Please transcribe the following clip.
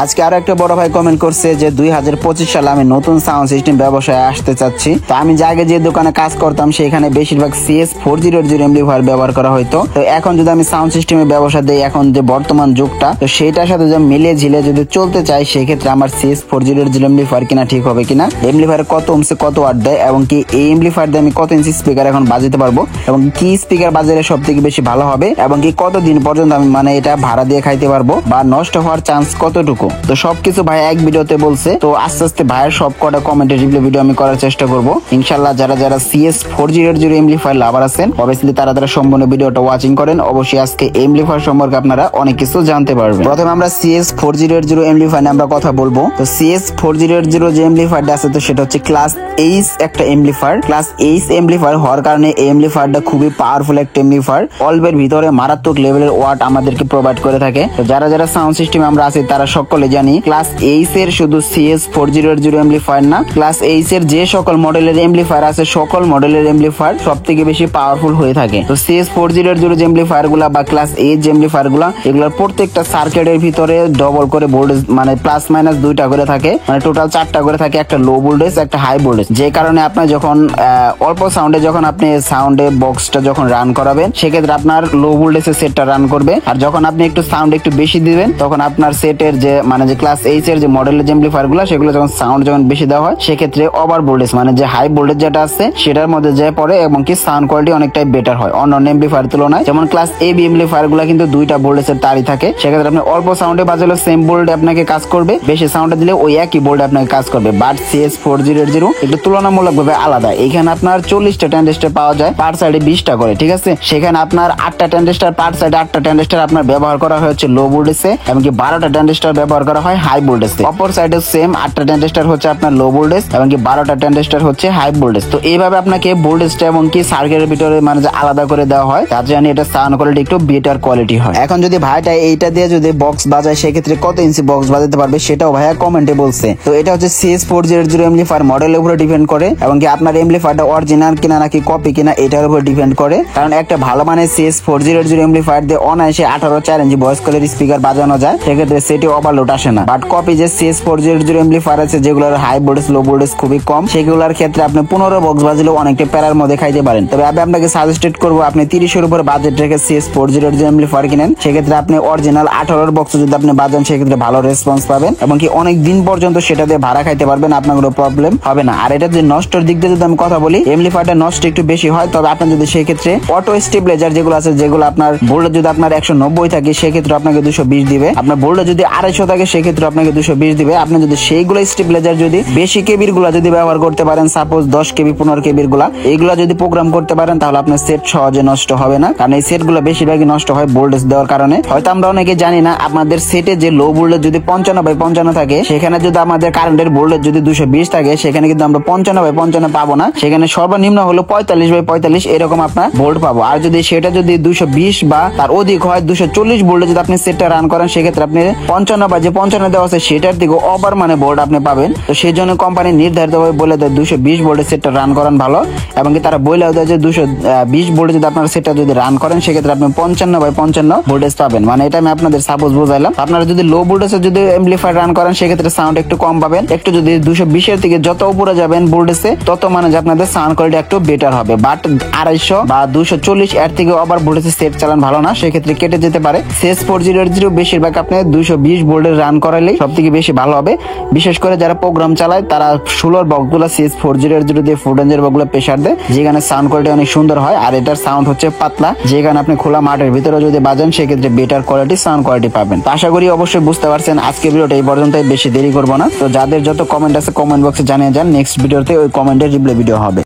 আজকে আরো একটা বড় ভাই কমেন্ট করছে যে 2025 সালে আমি নতুন সাউন্ড সিস্টেম ব্যবসায় আসতে চাচ্ছি। তো আমি যে আগে যে দোকানে কাজ করতাম সেখানে বেশিরভাগ CS400 এমপ্লিফায়ার ব্যবহার করা হতো। তো এখন যদি আমি সাউন্ড সিস্টেমের ব্যবসা দেই, এখন যে বর্তমান যুগটা, তো সেটার সাথে যে মিলিয়ে ঝিলে যদি চলতে চাই, সেক্ষেত্রে আমার CS400 এমপ্লিফায়ার কিনা ঠিক হবে কিনা, এমপ্লিফায়ার কত ওমসে কত ওয়াট দেয়, এবং কি এই এমপ্লিফায়ার দিয়ে আমি কত ইঞ্চি স্পিকার এখন বাজাতে পারবো, এবং কি স্পিকার বাজারে সব থেকে বেশি ভালো হবে, এবং কি কতদিন পর্যন্ত আমি এটা ভাড়া দিয়ে খাইতে পারবো, বা নষ্ট হওয়ার চান্স কতটুকু। তো সবকিছু ভাই এক ভিডিওতে বলছে। তো আস্তে আস্তে ভাইয়ের সব কটা কমেন্টের রিপ্লাই ভিডিও আমি করার চেষ্টা করবো ইনশাল্লাহ। যারা যারা CS400 এমপ্লিফায়ার লাভার আছেন, অবভিয়াসলি তারা সম্পূর্ণ ভিডিওটা ওয়াচিং করেন। অবশ্যই আজকে এমপ্লিফায়ার সম্পর্কে আপনারা অনেক কিছু জানতে পারবেন। প্রথমে আমরা CS400 এমপ্লিফায়ার নিয়ে আমরা কথা বলবো। তো CS400 যে এমপ্লিফায়ারটা আছে, তো সেটা হচ্ছে ক্লাস এইচ একটা এমপ্লিফায়ার। ক্লাস এইচ এমপ্লিফায়ার হওয়ার কারণে এই এমপ্লিফায়ারটা খুবই পাওয়ারফুল একটা এমপ্লিফায়ার। অল্পের ভিতরে মারাত্মক লেভেলের ওয়াট আমাদেরকে প্রোভাইড করে থাকে। তো যারা যারা সাউন্ড সিস্টেম আমরা আছি তারা সকলে জানি ক্লাস এইচ এর শুধু CS400 এমপ্লিফায়ার না, ক্লাস এইচ এর যে সকল মডেলের এমপ্লিফায়ার আছে, সকল মডেলের এমপ্লিফায়ার সব থেকে বেশি পাওয়ারফুল হয়ে থাকে। তো CS400 এমপ্লিফায়ার গুলা বা ক্লাস এইচ এমপ্লিফায়ার গুলা, এগুলোর প্রত্যেকটা সার্কিটের ভিতরে ডবল করে ভোল্টেজ প্লাস মাইনাস দুইটা করে থাকে, টোটাল 4টা করে থাকে, একটা লো ভোল্টেজ একটা হাই ভোল্টেজ। যে কারণে আপনার যখন অল্প সাউন্ডে যখন আপনি সাউন্ডে বক্সটা যখন রান করাবেন, সেক্ষেত্রে আপনার লো ভোল্টেজের সেটটা রান করবে। আর যখন আপনি একটু সাউন্ড একটু বেশি দিবেন, তখন আপনার সেটের যে যে ক্লাস এইচ এর যে মডেলের এমপ্লিফায়ার গুলো, সেগুলো যখন সাউন্ড যখন বেশি দেওয়া হয়, সেক্ষেত্রে ওভার ভোল্টেজ যে হাই ভোল্টেজ যেটা আছে সেটার মধ্যে যে পড়ে, এবং কি সাউন্ড কোয়ালিটি অনেকটাই বেটার হয় অন্যান্য এমপ্লিফায়ার তুলনায়। যেমন ক্লাস AB এমপ্লিফায়ার গুলো কিন্তু দুইটা ভোল্টেজের তারই থাকে, সেক্ষেত্রে আপনি অল্প সাউন্ডে বাজালে সেম ভোল্টে আপনাকে কাজ করবে, বেশি সাউন্ডে দিলে ওই একই ভোল্টে আপনাকে কাজ করবে। বাট CS400 একটু তুলনামূলকভাবে আলাদা। এখানে আপনার 40টা ট্রানজিস্টর পাওয়া যায়, পার সাইডে 20টা করে, ঠিক আছে। সেখানে আপনার 8টা ট্রানজিস্টর, পার সাইডে 8টা ট্রানজিস্টর আপনার ব্যবহার করা হচ্ছে লো ভোল্টেজে, এমনকি 12টা ট্রানজিস্টর ব্যবহার করা হয় হাই ভোল্টেজে। অপর সাইডে সেম 8টা ট্রানজিস্টর হচ্ছে আপনার লো ভোল্টেজ, এমনকি 12টা ট্রানজিস্টর হচ্ছে হাই ভোল্টেজ। তো এইভাবে আপনাকে ভোল্টেজটা এবং কি সার্কিটের ভিতরে যে আলাদা করে দেওয়া হয়, তার জন্য এটা সাউন্ড কোয়ালিটি একটু বেটার কোয়ালিটি হয়। এখন যদি ভাইটা এইটা দিয়ে যদি বক্স বাজায়, সেক্ষেত্রে কত ইঞ্চি বক্স বাজাতে পারবে সেটাও ভাইয়া কমেন্টে বলছে। তো এটা হচ্ছে CS400 এমপ্লিফায়ার মডেলের উপরে ডিপেন্ড করে, এবং কি আপনার এমপ্লিফায়ারটা অরিজিনাল কিনা নাকি কপি কিনা এটার উপর ডিপেন্ড করে। কারণ একটা ভালো মানের CS400 এমপ্লিফায়ার দিয়ে অনায়াসে 18-4 ইঞ্চি ভয়েস কলের স্পিকার বাজানো যায়, সেক্ষেত্রে সেটি ওভারলোড আসে না। বাট কপি যে CS400 এমপ্লিফায়ার আছে, যেগুলোর হাই ভোল্টেজ লো ভোল্টেজ খুবই কম, সেগুলোর ক্ষেত্রে আপনি 15 বক্স বাজলেও অনেকটা প্যারার মধ্যে খাইতে পারেন। তবে আমি আপনাকে সাজেস্টেড করবো আপনি 30-এর উপর বাজেট রেখে CS400 এমপ্লিফায়ার কিনেন। সেক্ষেত্রে আপনি অরিজিনাল 18 বক্স যদি আপনি বাজান, সেক্ষেত্রে ভালো রেসপন্স পাবেন, এবং কি অনেক দিন পর্যন্ত সেটা দিয়ে ভাড়া খাইতে পারবেন, আপনার কোনো প্রবলেম হবে না। আর এটা যে নষ্টর দিক দিয়ে যদি আমি কথা বলি, এমপ্লিফায়ারটা নষ্ট একটু বেশি হয়। তবে আপনার যদি সেই ক্ষেত্রে অটো স্টেবিলাইজার যেগুলো আছে, যেগুলো আপনার ভোল্টেজ যদি আপনার 190 থাকে, সেক্ষেত্রে আপনাকে 220 দিবে। আপনার ভোল্টেজ যদি 250 থাকে, সেক্ষেত্রে আপনাকে 220 দিবে। আপনি যদি সেইগুলো স্টেবিলাইজার যদি বেশি কেবির গুলা যদি ব্যবহার করতে পারেন, সাপোজ 10 কেবি 15 কেবির গুলা, এইগুলা যদি প্রোগ্রাম করতে পারেন, তাহলে আপনার সেট সহজে নষ্ট হবে না। কারণ এই সেট গুলো বেশিরভাগই নষ্ট হয় ভোল্টেজ দেওয়ার কারণে। হয়তো আমরা অনেকে জানি না, আপনাদের সেটে যে লো ভোল্টেজ যদি 55/55 থাকে, সেখানে যদি আমাদের কারেন্টের ভোল্টেজ যদি 220 থাকে, সেখানে কিন্তু আমরা 55/55 পাবো না, সেখানে সর্বনিম্ন হলো 45/45 এরকম আপনার ভোল্ট পাবো। আর যদি সেটা যদি 220 বা তার অধিক হয়, 240 ভোল্টে যদি আপনি সেটটা রান করেন, সেক্ষেত্রে আপনি 55 দেওয়া আছে সেটার দিকে ওভার ভোল্ট আপনি পাবেন। তো সেই জন্য কোম্পানি নির্ধারিতভাবে বলে দেয় 220 ভোল্টের সেটটা রান করান ভালো, এবং কি তারা বলেও দেয় যে 220 ভোল্টে যদি আপনার সেটটা যদি রান করেন, সেক্ষেত্রে আপনি 55/55 ভোল্টেজ পাবেন। এটা আমি আপনাদের সাপোজ বোঝাইলাম। আপনারা যদি লো ভোল্টেজে যদি এমপ্লিফায়ার রান করেন, সেক্ষেত্রে সাউন্ড একটু কম পাবেন। একটু যদি 220 এর থেকে যত উপরে যাবেন ভোল্টেজে, তত যে আপনাদের সাউন্ড কোয়ালিটি একটু বেটার হবে। বাট 250 বা 240 এর থেকে ওভার ভোল্টেজে সেট চালান ভালো না, সেক্ষেত্রে কেটে যেতে পারে। CS400 বেশিরভাগ আপনি 220 ভোল্টের রান করালে সব থেকে বেশি ভালো হবে। বিশেষ করে যারা প্রোগ্রাম চালায়, তারা 16 বক্সগুলো CS400 দিয়ে ফুড রেঞ্জের বক্সগুলো প্রেসার দেয়, যেখানে সাউন্ড কোয়ালিটি অনেক সুন্দর হয়। আর এটার সাউন্ড হচ্ছে পাতলা, যেখানে আপনি খোলা মাঠের ভিতরে যদি বাজান, সেক্ষেত্রে বেটার কোয়ালিটি সাউন্ড কোয়ালিটি পাবেন। আশা করি অবশ্যই বুঝতে পারছেন। আজকে ভিডিওটা এই পর্যন্তই, বেশি দেরি করবো না। তো যাদের যত কমেন্ট আছে কমেন্ট বক্সে জানিয়ে যান, নেক্সট ভিডিওতে ওই কমেন্টের রিপ্লাই ভিডিও হবে।